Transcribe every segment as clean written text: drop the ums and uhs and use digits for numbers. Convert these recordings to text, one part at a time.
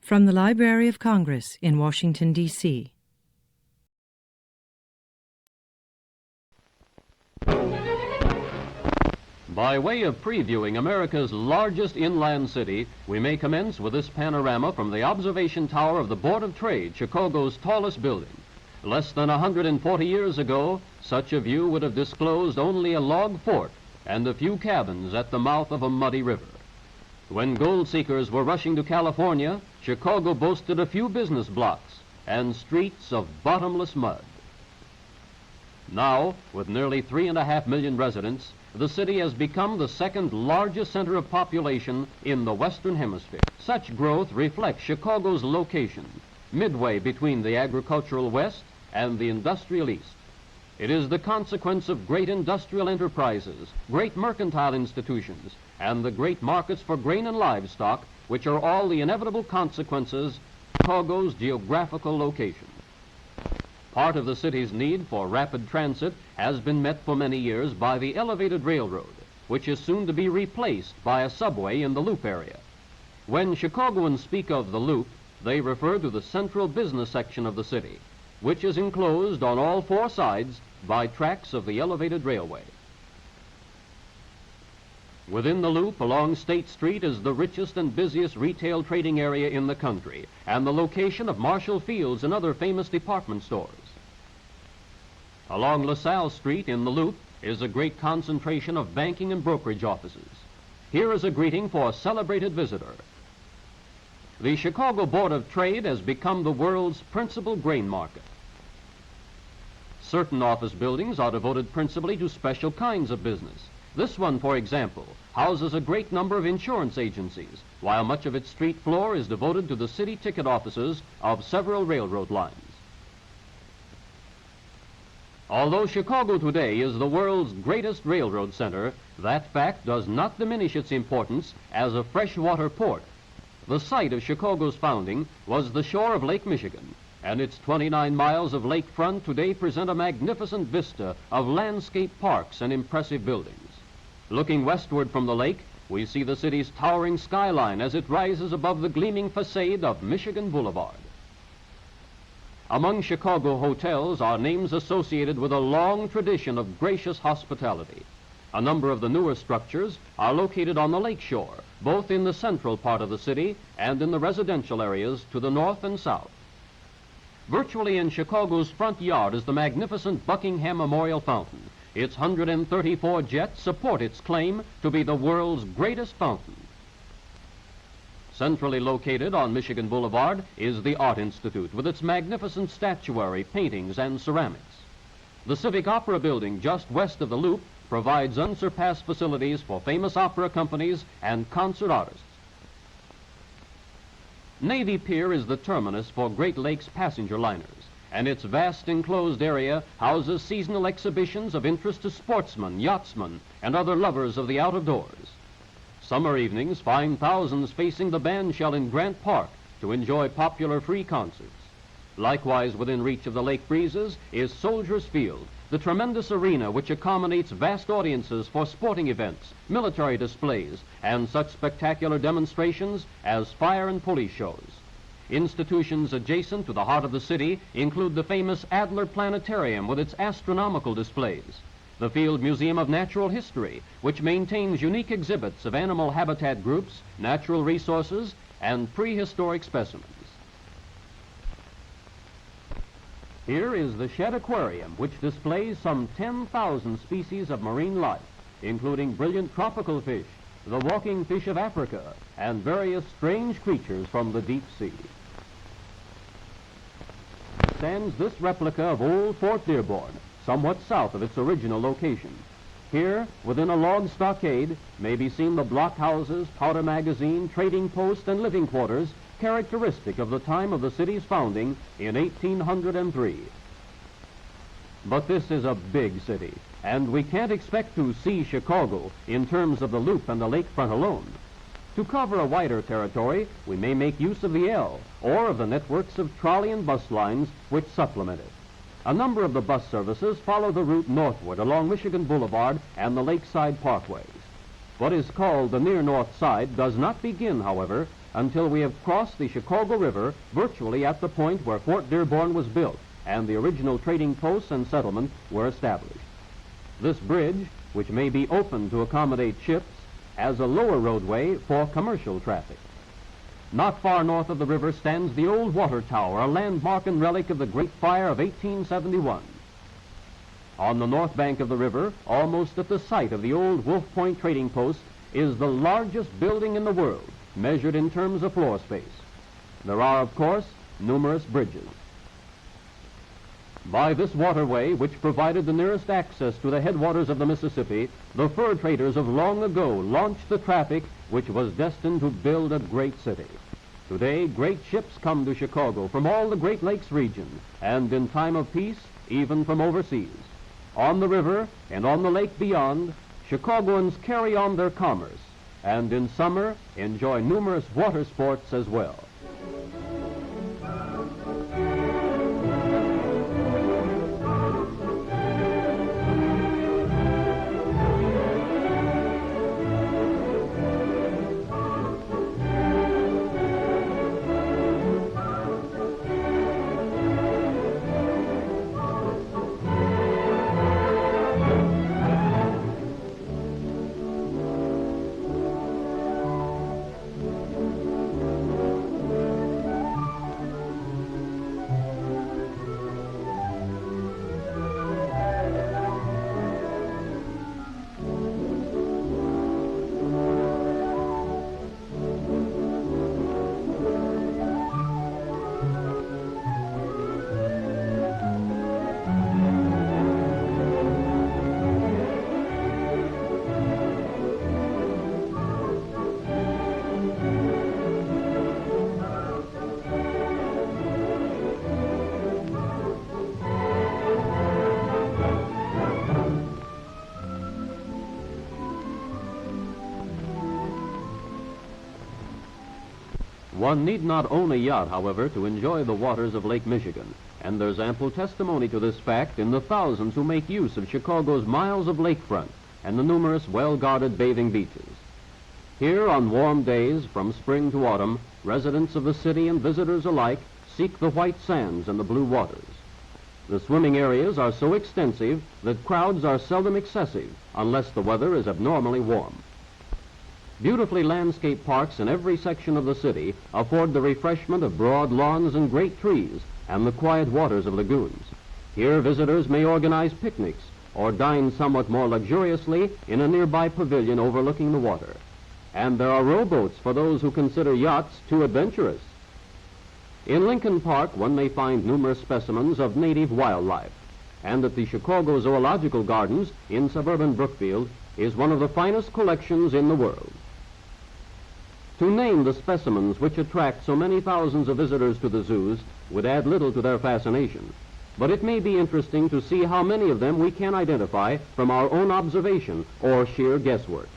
From the Library of Congress in Washington, D.C. By way of previewing America's largest inland city, we may commence with this panorama from the observation tower of the Board of Trade, Chicago's tallest building. Less than 140 years ago, such a view would have disclosed only a log fort and a few cabins at the mouth of a muddy river. When gold seekers were rushing to California, Chicago boasted a few business blocks and streets of bottomless mud. Now, with nearly 3.5 million residents, the city has become the second largest center of population in the Western Hemisphere. Such growth reflects Chicago's location, midway between the agricultural West and the industrial East. It is the consequence of great industrial enterprises, great mercantile institutions, and the great markets for grain and livestock, which are all the inevitable consequences of Chicago's geographical location. Part of the city's need for rapid transit has been met for many years by the elevated railroad, which is soon to be replaced by a subway in the Loop area. When Chicagoans speak of the Loop, they refer to the central business section of the city, which is enclosed on all four sides by tracks of the elevated railway. Within the Loop along State Street is the richest and busiest retail trading area in the country, and the location of Marshall Field's and other famous department stores. Along LaSalle Street in the Loop is a great concentration of banking and brokerage offices. Here is a greeting for a celebrated visitor. The Chicago Board of Trade has become the world's principal grain market. Certain office buildings are devoted principally to special kinds of business. This one, for example, houses a great number of insurance agencies, while much of its street floor is devoted to the city ticket offices of several railroad lines. Although Chicago today is the world's greatest railroad center, that fact does not diminish its importance as a freshwater port. The site of Chicago's founding was the shore of Lake Michigan, and its 29 miles of lakefront today present a magnificent vista of landscape parks and impressive buildings. Looking westward from the lake, we see the city's towering skyline as it rises above the gleaming facade of Michigan Boulevard. Among Chicago hotels are names associated with a long tradition of gracious hospitality. A number of the newer structures are located on the lake shore, both in the central part of the city and in the residential areas to the north and south. Virtually in Chicago's front yard is the magnificent Buckingham Memorial Fountain. Its 134 jets support its claim to be the world's greatest fountain. Centrally located on Michigan Boulevard is the Art Institute with its magnificent statuary, paintings, and ceramics. The Civic Opera Building just west of the Loop provides unsurpassed facilities for famous opera companies and concert artists. Navy Pier is the terminus for Great Lakes passenger liners, and its vast enclosed area houses seasonal exhibitions of interest to sportsmen, yachtsmen, and other lovers of the out of doors. Summer evenings find thousands facing the bandshell in Grant Park to enjoy popular free concerts. Likewise, within reach of the lake breezes is Soldiers Field, the tremendous arena which accommodates vast audiences for sporting events, military displays, and such spectacular demonstrations as fire and police shows. Institutions adjacent to the heart of the city include the famous Adler Planetarium with its astronomical displays, the Field Museum of Natural History, which maintains unique exhibits of animal habitat groups, natural resources, and prehistoric specimens. Here is the Shed Aquarium, which displays some 10,000 species of marine life, including brilliant tropical fish, the walking fish of Africa, and various strange creatures from the deep sea. Stands this replica of old Fort Dearborn, somewhat south of its original location. Here, within a log stockade, may be seen the blockhouses, powder magazine, trading post, and living quarters characteristic of the time of the city's founding in 1803. But this is a big city, and we can't expect to see Chicago in terms of the Loop and the lakefront alone. To cover a wider territory, we may make use of the L, or of the networks of trolley and bus lines which supplement it. A number of the bus services follow the route northward along Michigan Boulevard and the lakeside parkways. What is called the near north side does not begin, however, until we have crossed the Chicago River virtually at the point where Fort Dearborn was built and the original trading posts and settlement were established. This bridge, which may be open to accommodate ships, has a lower roadway for commercial traffic. Not far north of the river stands the old water tower, a landmark and relic of the Great Fire of 1871. On the north bank of the river, almost at the site of the old Wolf Point trading post, is the largest building in the world, measured in terms of floor space. There are, of course, numerous bridges. By this waterway, which provided the nearest access to the headwaters of the Mississippi, the fur traders of long ago launched the traffic which was destined to build a great city. Today, great ships come to Chicago from all the Great Lakes region, and in time of peace, even from overseas. On the river and on the lake beyond, Chicagoans carry on their commerce, and in summer enjoy numerous water sports as well. One need not own a yacht, however, to enjoy the waters of Lake Michigan, and there's ample testimony to this fact in the thousands who make use of Chicago's miles of lakefront and the numerous well-guarded bathing beaches. Here, on warm days, from spring to autumn, residents of the city and visitors alike seek the white sands and the blue waters. The swimming areas are so extensive that crowds are seldom excessive unless the weather is abnormally warm. Beautifully landscaped parks in every section of the city afford the refreshment of broad lawns and great trees and the quiet waters of lagoons. Here visitors may organize picnics or dine somewhat more luxuriously in a nearby pavilion overlooking the water. And there are rowboats for those who consider yachts too adventurous. In Lincoln Park, one may find numerous specimens of native wildlife, and at the Chicago Zoological Gardens in suburban Brookfield is one of the finest collections in the world. To name the specimens which attract so many thousands of visitors to the zoos would add little to their fascination, but it may be interesting to see how many of them we can identify from our own observation or sheer guesswork.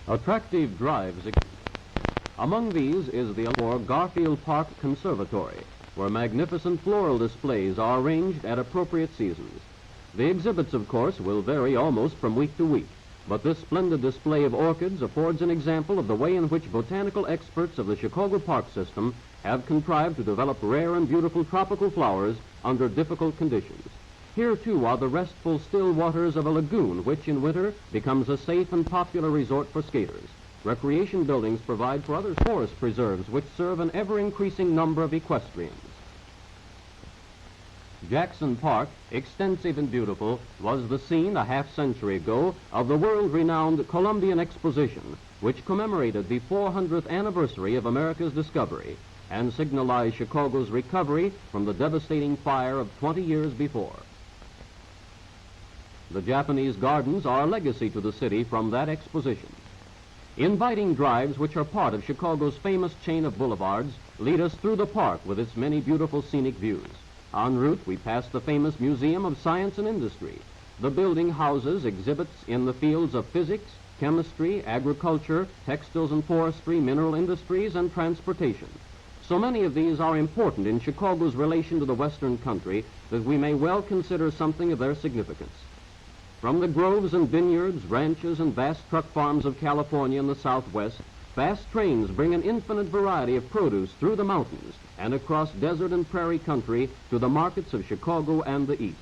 Attractive drives. Among these is the Garfield Park Conservatory, where magnificent floral displays are arranged at appropriate seasons. The exhibits, of course, will vary almost from week to week, but this splendid display of orchids affords an example of the way in which botanical experts of the Chicago Park system have contrived to develop rare and beautiful tropical flowers under difficult conditions. Here, too, are the restful still waters of a lagoon, which in winter becomes a safe and popular resort for skaters. Recreation buildings provide for other forest preserves, which serve an ever-increasing number of equestrians. Jackson Park, extensive and beautiful, was the scene a half-century ago of the world-renowned Columbian Exposition, which commemorated the 400th anniversary of America's discovery and signalized Chicago's recovery from the devastating fire of 20 years before. The Japanese gardens are a legacy to the city from that exposition. Inviting drives, which are part of Chicago's famous chain of boulevards, lead us through the park with its many beautiful scenic views. En route, we pass the famous Museum of Science and Industry. The building houses exhibits in the fields of physics, chemistry, agriculture, textiles and forestry, mineral industries, and transportation. So many of these are important in Chicago's relation to the Western country that we may well consider something of their significance. From the groves and vineyards, ranches, and vast truck farms of California and the Southwest, fast trains bring an infinite variety of produce through the mountains and across desert and prairie country to the markets of Chicago and the East.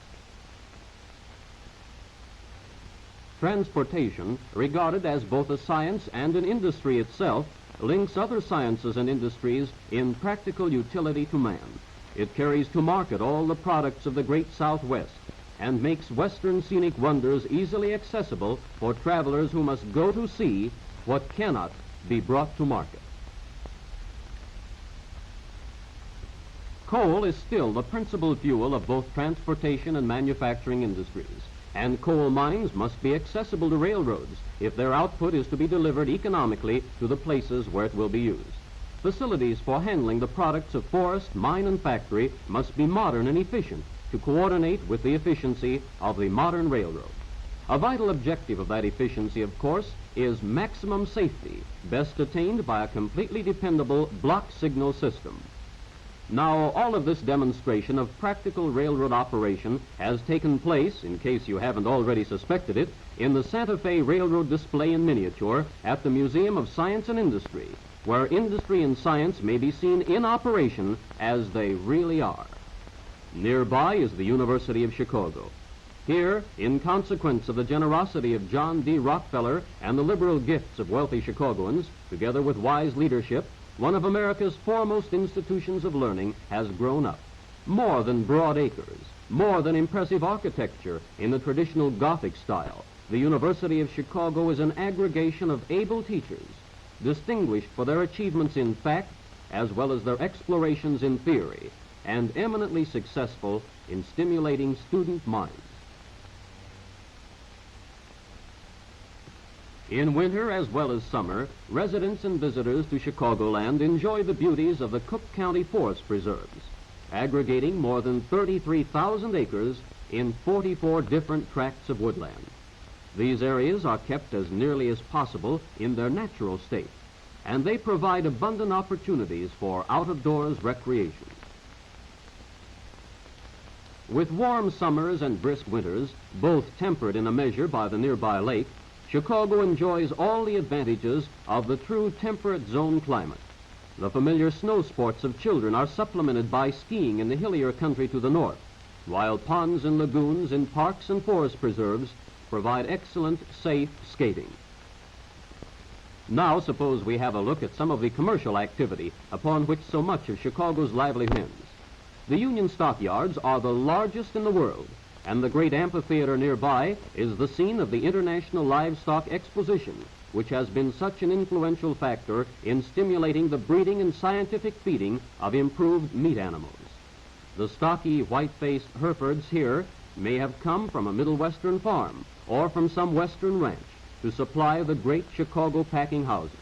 Transportation, regarded as both a science and an industry itself, links other sciences and industries in practical utility to man. It carries to market all the products of the great Southwest and makes Western scenic wonders easily accessible for travelers who must go to see what cannot be brought to market. Coal is still the principal fuel of both transportation and manufacturing industries, and coal mines must be accessible to railroads if their output is to be delivered economically to the places where it will be used. Facilities for handling the products of forest, mine, and factory must be modern and efficient to coordinate with the efficiency of the modern railroad. A vital objective of that efficiency, of course, is maximum safety, best attained by a completely dependable block signal system. Now, all of this demonstration of practical railroad operation has taken place, in case you haven't already suspected it, in the Santa Fe Railroad display in miniature at the Museum of Science and Industry, where industry and science may be seen in operation as they really are. Nearby is the University of Chicago. Here, in consequence of the generosity of John D. Rockefeller and the liberal gifts of wealthy Chicagoans, together with wise leadership, one of America's foremost institutions of learning has grown up. More than broad acres, more than impressive architecture in the traditional Gothic style, the University of Chicago is an aggregation of able teachers, distinguished for their achievements in fact as well as their explorations in theory, and eminently successful in stimulating student minds. In winter as well as summer, residents and visitors to Chicagoland enjoy the beauties of the Cook County Forest Preserves, aggregating more than 33,000 acres in 44 different tracts of woodland. These areas are kept as nearly as possible in their natural state, and they provide abundant opportunities for out-of-doors recreation. With warm summers and brisk winters, both tempered in a measure by the nearby lake, Chicago enjoys all the advantages of the true temperate zone climate. The familiar snow sports of children are supplemented by skiing in the hillier country to the north, while ponds and lagoons in parks and forest preserves provide excellent, safe skating. Now suppose we have a look at some of the commercial activity upon which so much of Chicago's livelihood depends. The Union Stockyards are the largest in the world, and the great amphitheater nearby is the scene of the International Livestock Exposition, which has been such an influential factor in stimulating the breeding and scientific feeding of improved meat animals. The stocky, white-faced Herefords here may have come from a Middle Western farm or from some Western ranch to supply the great Chicago packing houses.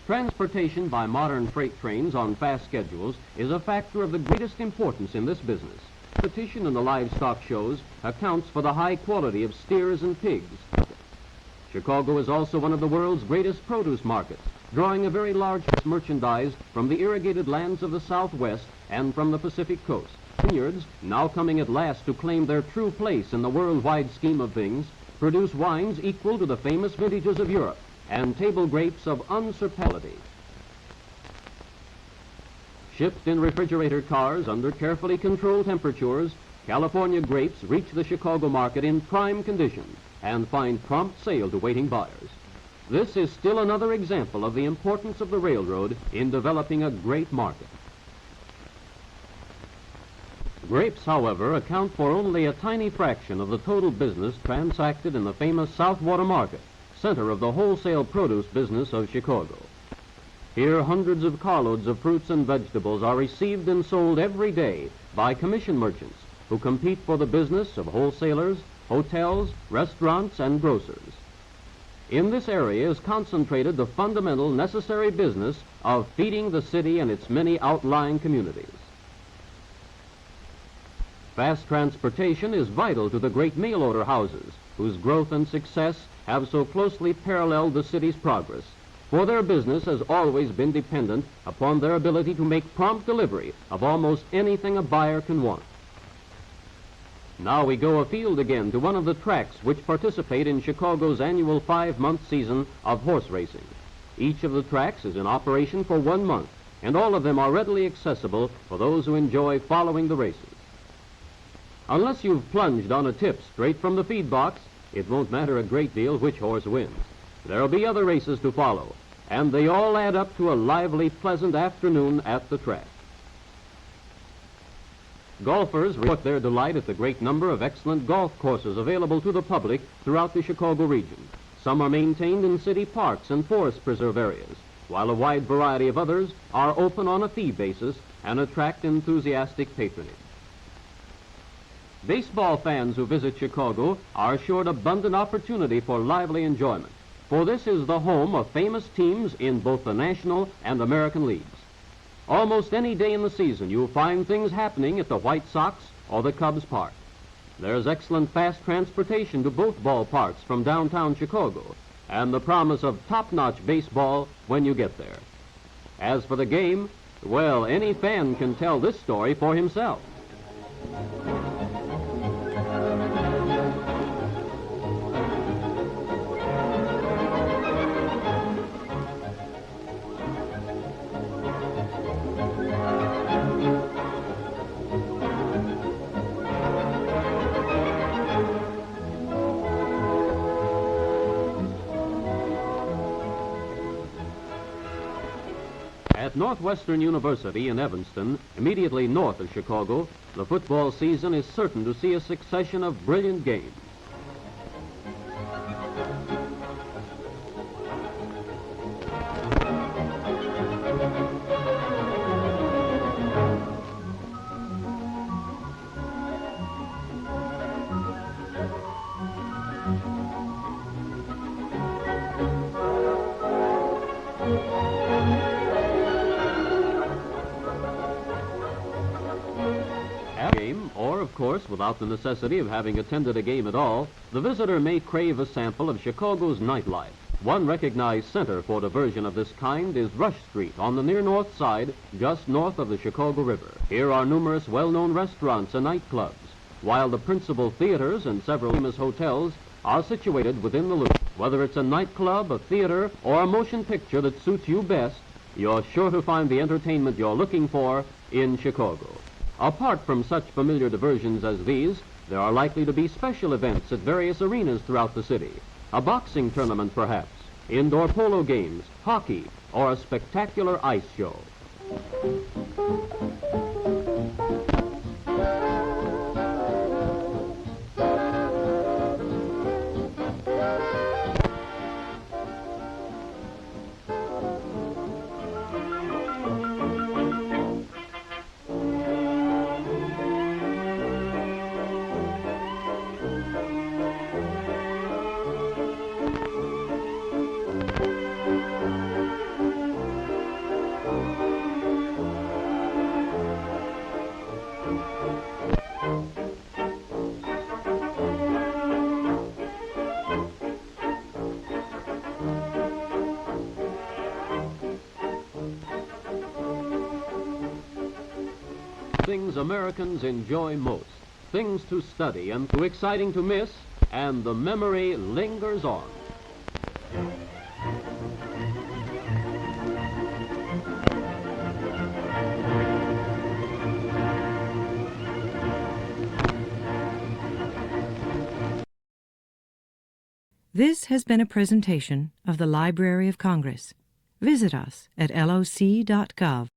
Transportation by modern freight trains on fast schedules is a factor of the greatest importance in this business. Competition in the livestock shows accounts for the high quality of steers and pigs. Chicago is also one of the world's greatest produce markets, drawing a very large merchandise from the irrigated lands of the Southwest and from the Pacific coast. Vineyards, now coming at last to claim their true place in the worldwide scheme of things, produce wines equal to the famous vintages of Europe and table grapes of unsurpassability. Shipped in refrigerator cars under carefully controlled temperatures, California grapes reach the Chicago market in prime condition and find prompt sale to waiting buyers. This is still another example of the importance of the railroad in developing a great market. Grapes, however, account for only a tiny fraction of the total business transacted in the famous Southwater Market, center of the wholesale produce business of Chicago. Here, hundreds of carloads of fruits and vegetables are received and sold every day by commission merchants who compete for the business of wholesalers, hotels, restaurants, and grocers. In this area is concentrated the fundamental necessary business of feeding the city and its many outlying communities. Fast transportation is vital to the great mail order houses, whose growth and success have so closely paralleled the city's progress, for their business has always been dependent upon their ability to make prompt delivery of almost anything a buyer can want. Now we go afield again to one of the tracks which participate in Chicago's annual 5-month season of horse racing. Each of the tracks is in operation for 1 month, and all of them are readily accessible for those who enjoy following the races. Unless you've plunged on a tip straight from the feed box, it won't matter a great deal which horse wins. There'll be other races to follow, and they all add up to a lively, pleasant afternoon at the track. Golfers report their delight at the great number of excellent golf courses available to the public throughout the Chicago region. Some are maintained in city parks and forest preserve areas, while a wide variety of others are open on a fee basis and attract enthusiastic patronage. Baseball fans who visit Chicago are assured abundant opportunity for lively enjoyment, for this is the home of famous teams in both the National and American leagues. Almost any day in the season you'll find things happening at the White Sox or the Cubs Park. There's excellent fast transportation to both ballparks from downtown Chicago, and the promise of top-notch baseball when you get there. As for the game, well, any fan can tell this story for himself. At Northwestern University in Evanston, immediately north of Chicago, the football season is certain to see a succession of brilliant games. Of course, without the necessity of having attended a game at all, the visitor may crave a sample of Chicago's nightlife. One recognized center for diversion of this kind is Rush Street on the near north side, just north of the Chicago River. Here are numerous well-known restaurants and nightclubs, while the principal theaters and several famous hotels are situated within the loop. Whether it's a nightclub, a theater, or a motion picture that suits you best, you're sure to find the entertainment you're looking for in Chicago. Apart from such familiar diversions as these, there are likely to be special events at various arenas throughout the city. A boxing tournament, perhaps, indoor polo games, hockey, or a spectacular ice show. things Americans enjoy most, things to study and too exciting to miss, and the memory lingers on. This has been a presentation of the Library of Congress. Visit us at loc.gov.